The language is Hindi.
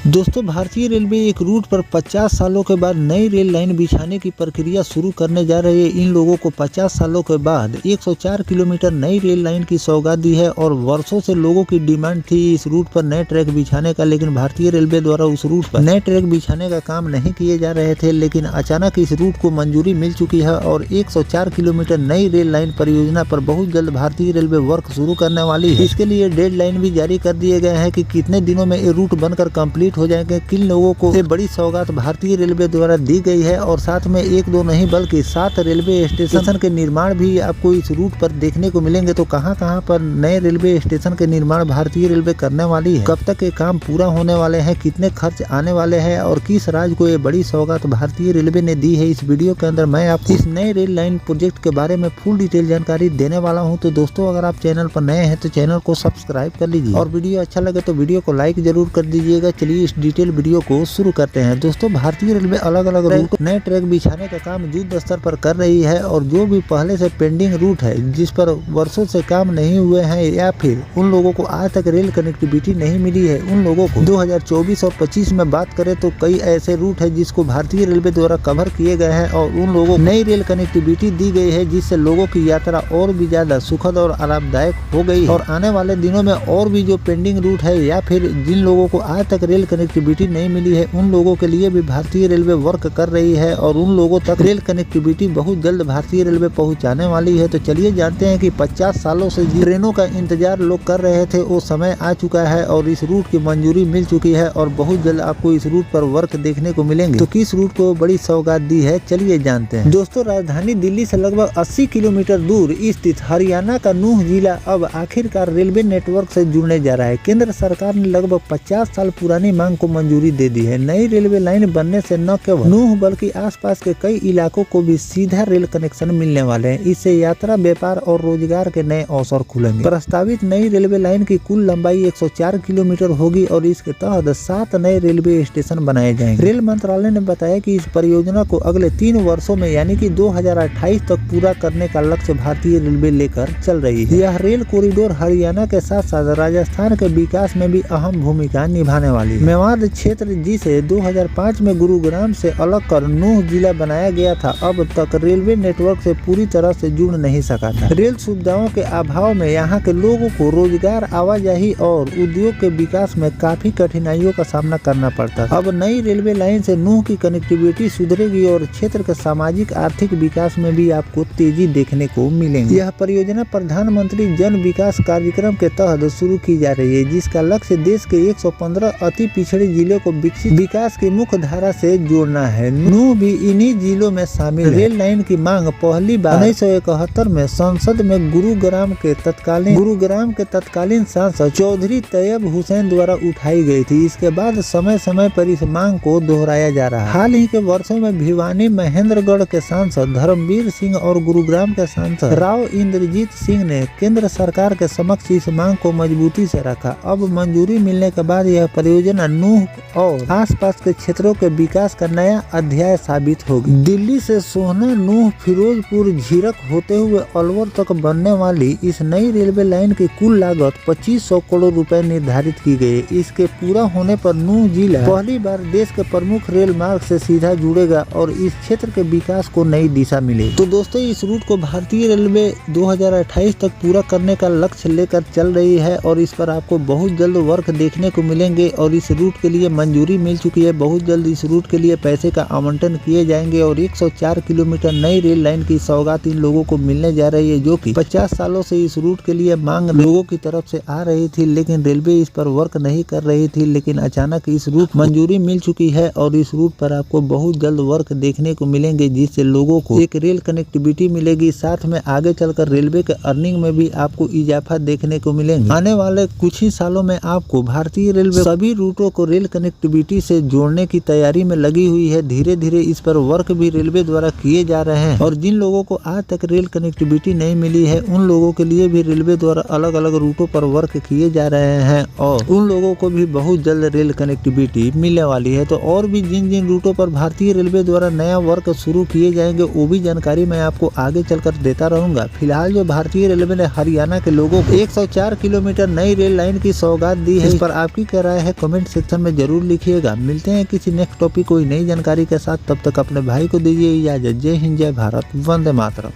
दोस्तों, भारतीय रेलवे एक रूट पर 50 सालों के बाद नई रेल लाइन बिछाने की प्रक्रिया शुरू करने जा रही है। इन लोगों को 50 सालों के बाद 104 किलोमीटर नई रेल लाइन की सौगात दी है और वर्षों से लोगों की डिमांड थी इस रूट पर नए ट्रैक बिछाने का, लेकिन भारतीय रेलवे द्वारा उस रूट पर नए ट्रैक बिछाने का काम नहीं किए जा रहे थे। लेकिन अचानक इस रूट को मंजूरी मिल चुकी है और 104 किलोमीटर नई रेल लाइन परियोजना पर बहुत जल्द भारतीय रेलवे वर्क शुरू करने वाली है। इसके लिए डेडलाइन भी जारी कर दिए गए हैं कि कितने दिनों में ये रूट बनकर कंप्लीट हो जाएंगे। किन लोगों को ये बड़ी सौगात भारतीय रेलवे द्वारा दी गई है और साथ में एक दो नहीं बल्कि 7 रेलवे स्टेशन के निर्माण भी आपको इस रूट पर देखने को मिलेंगे। तो कहां पर नए रेलवे स्टेशन के निर्माण भारतीय रेलवे करने वाली है, कब तक ये काम पूरा होने वाले हैं, कितने खर्च आने वाले हैं और किस राज्य को ये बड़ी सौगात भारतीय रेलवे ने दी है, इस वीडियो के अंदर मैं आपको इस नए रेल लाइन प्रोजेक्ट के बारे में फुल डिटेल जानकारी देने वाला हूँ। तो दोस्तों, अगर आप चैनल पर नए हैं तो चैनल को सब्सक्राइब कर लीजिए और वीडियो अच्छा लगे तो वीडियो को लाइक जरूर कर दीजिएगा। चलिए इस डिटेल वीडियो को शुरू करते हैं। दोस्तों, भारतीय रेलवे अलग अलग रूट नए ट्रैक बिछाने का काम युद्ध स्तर पर कर रही है और जो भी पहले से पेंडिंग रूट है जिस पर वर्षों से काम नहीं हुए हैं या फिर उन लोगों को आज तक रेल कनेक्टिविटी नहीं मिली है, उन लोगों को 2024 और 25 में बात करें तो कई ऐसे रूट है जिसको भारतीय रेलवे द्वारा कवर किए गए हैं और उन लोगों को नई रेल कनेक्टिविटी दी गई है, जिससे लोगों की यात्रा और भी ज्यादा सुखद और आरामदायक हो गई। और आने वाले दिनों में और भी जो पेंडिंग रूट है या फिर जिन लोगों को आज तक रेल कनेक्टिविटी नहीं मिली है, उन लोगों के लिए भी भारतीय रेलवे वर्क कर रही है और उन लोगों तक रेल कनेक्टिविटी बहुत जल्द भारतीय रेलवे पहुंचाने वाली है। तो चलिए जानते हैं कि 50 सालों से ट्रेनों का इंतजार लोग कर रहे थे, वो समय आ चुका है और इस रूट की मंजूरी मिल चुकी है और बहुत जल्द आपको इस रूट पर वर्क देखने को मिलेंगे। तो किस रूट को बड़ी सौगात दी है, चलिए जानते हैं। दोस्तों, राजधानी दिल्ली से लगभग 80 किलोमीटर दूर स्थित हरियाणा का नूह जिला अब आखिरकार रेलवे नेटवर्क से जुड़ने जा रहा है। केंद्र सरकार ने लगभग 50 साल पुरानी मांग को मंजूरी दे दी है। नई रेलवे लाइन बनने से न केवल नूह बल्कि आसपास के कई इलाकों को भी सीधा रेल कनेक्शन मिलने वाले हैं। इससे यात्रा, व्यापार और रोजगार के नए अवसर खुलेंगे। प्रस्तावित नई रेलवे लाइन की कुल लंबाई 104 किलोमीटर होगी और इसके तहत 7 नए रेलवे स्टेशन बनाए जाएंगे। रेल मंत्रालय ने बताया कि इस परियोजना को अगले 3 वर्षों में यानी कि 2028 तक पूरा करने का लक्ष्य भारतीय रेलवे लेकर चल रही है। यह रेल कॉरिडोर हरियाणा के साथ साथ राजस्थान के विकास में भी अहम भूमिका निभाने वाली है। मेवाड़ क्षेत्र जिसे 2005 में गुरुग्राम से अलग कर नूह जिला बनाया गया था, अब तक रेलवे नेटवर्क से पूरी तरह से जुड़ नहीं सका था। रेल सुविधाओं के अभाव में यहाँ के लोगों को रोजगार, आवाजाही और उद्योग के विकास में काफी कठिनाइयों का सामना करना पड़ता था। अब नई रेलवे लाइन से नूह की कनेक्टिविटी सुधरेगी और क्षेत्र के सामाजिक आर्थिक विकास में भी आपको तेजी देखने को मिलेगी। यह परियोजना प्रधानमंत्री जन विकास कार्यक्रम के तहत शुरू की जा रही है, जिसका लक्ष्य देश के 115 अति पिछड़े जिलों को विकसित विकास की मुख्य धारा से जोड़ना है। नूह भी इन्हीं जिलों में शामिल है। रेल लाइन की मांग पहली बार 1971 में संसद में गुरुग्राम के तत्कालीन सांसद चौधरी तैयब हुसैन द्वारा उठाई गई थी। इसके बाद समय समय पर इस मांग को दोहराया जा रहा है। हाल ही के वर्षों में भिवानी महेंद्रगढ़ के सांसद धर्मवीर सिंह और गुरुग्राम के सांसद राव इंद्रजीत सिंह ने केंद्र सरकार के समक्ष इस मांग को मजबूती से रखा। अब मंजूरी मिलने के बाद यह परियोजना नूह और आसपास के क्षेत्रों के विकास का नया अध्याय साबित होगी। दिल्ली से सोहना, नूह, फिरोजपुर, झीरक होते हुए अलवर तक बनने वाली इस नई रेलवे लाइन की कुल लागत 2500 करोड़ रुपए निर्धारित की गई। इसके पूरा होने पर नूह जिला पहली बार देश के प्रमुख रेल मार्ग से सीधा जुड़ेगा और इस क्षेत्र के विकास को नई दिशा मिलेगी। तो दोस्तों, इस रूट को भारतीय रेलवे 2028 तक पूरा करने का लक्ष्य लेकर चल रही है और इस पर आपको बहुत जल्द वर्क देखने को मिलेंगे और इस रूट के लिए मंजूरी मिल चुकी है। बहुत जल्द इस रूट के लिए पैसे का आवंटन किए जाएंगे और 104 किलोमीटर नई रेल लाइन की सौगात इन लोगों को मिलने जा रही है, जो कि 50 सालों से इस रूट के लिए मांग लोगों की तरफ से आ रही थी, लेकिन रेलवे इस पर वर्क नहीं कर रही थी। लेकिन अचानक इस रूट मंजूरी मिल चुकी है और इस रूट पर आपको बहुत जल्द वर्क देखने को मिलेंगे, जिससे लोगों को एक रेल कनेक्टिविटी मिलेगी। साथ में आगे चलकर रेलवे के अर्निंग में भी आपको इजाफा देखने को मिलेंगे। आने वाले कुछ ही सालों में आपको भारतीय रेलवे सभी रूटों को रेल कनेक्टिविटी से जोड़ने की तैयारी में लगी हुई है। धीरे धीरे इस पर वर्क भी रेलवे द्वारा किए जा रहे हैं और जिन लोगों को आज तक रेल कनेक्टिविटी नहीं मिली है, उन लोगों के लिए भी रेलवे द्वारा अलग अलग रूटों पर वर्क किए जा रहे हैं और उन लोगों को भी बहुत जल्द रेल कनेक्टिविटी मिलने वाली है। तो और भी जिन जिन रूटों पर भारतीय रेलवे द्वारा नया वर्क शुरू किए जाएंगे, वो भी जानकारी मैं आपको आगे चलकर देता रहूंगा। फिलहाल जो भारतीय रेलवे ने हरियाणा के लोगों को 104 किलोमीटर नई रेल लाइन की सौगात दी है, इस पर आपकी क्या राय है कमेंट सेक्शन में जरूर लिखिएगा। मिलते हैं किसी नेक्स्ट टॉपिक कोई नई जानकारी के साथ, तब तक अपने भाई को दीजिए इजाजत। जय हिंद, जय भारत, वंदे मातरम।